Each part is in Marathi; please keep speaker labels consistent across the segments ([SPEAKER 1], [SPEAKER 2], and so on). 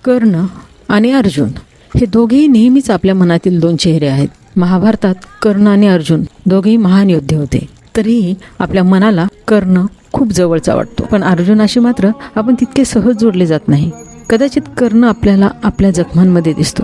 [SPEAKER 1] कर्ण आणि अर्जुन हे दोघेही नेहमीच आपल्या मनातील दोन चेहरे आहेत. महाभारतात कर्ण आणि अर्जुन दोघेही महान योद्धे होते. तरीही आपल्या मनाला कर्ण खूप जवळचा वाटतो, पण अर्जुनाशी मात्र आपण तितके सहज जोडले जात नाही. कदाचित कर्ण आपल्याला आपल्या जखमांमध्ये दिसतो.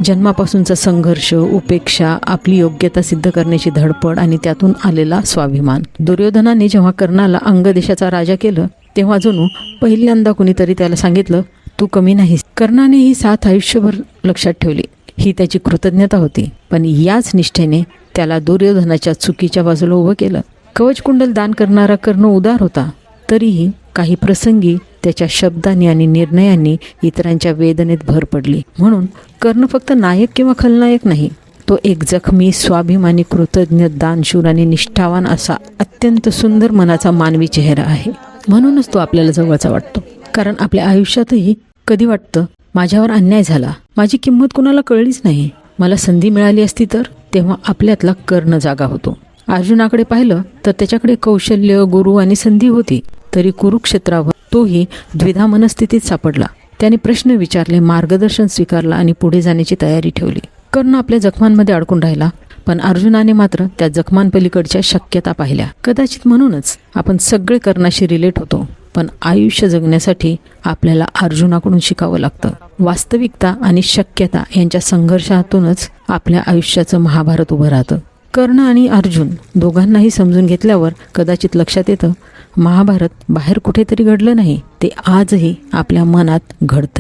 [SPEAKER 1] जन्मापासूनचा संघर्ष, उपेक्षा, आपली योग्यता सिद्ध करण्याची धडपड आणि त्यातून आलेला स्वाभिमान. दुर्योधनाने जेव्हा कर्णाला अंगदेशाचा राजा केलं तेव्हा जणू पहिल्यांदा कुणीतरी त्याला सांगितलं, तू कमी नाहीस. कर्णाने ही साथ आयुष्यभर लक्षात ठेवली. ही त्याची कृतज्ञता होती. पण याच निष्ठेने त्याला दुर्योधनाच्या चुकीच्या बाजूला उभं केलं. कवचकुंडल दान करणारा कर्ण उदार होता, तरीही काही प्रसंगी त्याच्या शब्दांनी आणि निर्णयांनी इतरांच्या वेदनेत भर पडली. म्हणून कर्ण फक्त नायक किंवा खलनायक नाही, तो एक जखमी, स्वाभिमानी, कृतज्ञ, दानशूर आणि निष्ठावान असा अत्यंत सुंदर मनाचा मानवी चेहरा आहे. म्हणूनच तो आपल्याला जवळचा वाटतो. कारण आपल्या आयुष्यातही कधी वाटतं, माझ्यावर अन्याय झाला, माझी किंमत कुणाला कळलीच नाही, मला संधी मिळाली असती तर. तेव्हा आपल्यातला कर्ण जागा होतो. अर्जुनाकडे पाहिलं तर त्याच्याकडे कौशल्य, गुरु आणि संधी होती, तरी कुरुक्षेत्रावर तोही द्विधा मनस्थितीत सापडला. त्याने प्रश्न विचारले, मार्गदर्शन स्वीकारलं आणि पुढे जाण्याची तयारी ठेवली. कर्ण आपल्या जखमांमध्ये अडकून राहिला, पण अर्जुनाने मात्र त्या जखमांपलीकडच्या शक्यता पाहिल्या. कदाचित म्हणूनच आपण सगळे कर्णाशी रिलेट होतो, पण आयुष्य जगण्यासाठी आपल्याला अर्जुनाकडून शिकावं लागतं. वास्तविकता आणि शक्यता यांच्या संघर्षातूनच आपल्या आयुष्याचं महाभारत उभं राहतं. कर्ण आणि अर्जुन दोघांनाही समजून घेतल्यावर कदाचित लक्षात येतं, महाभारत बाहेर कुठेतरी घडलं नाही, ते आजही आपल्या मनात घडतंय.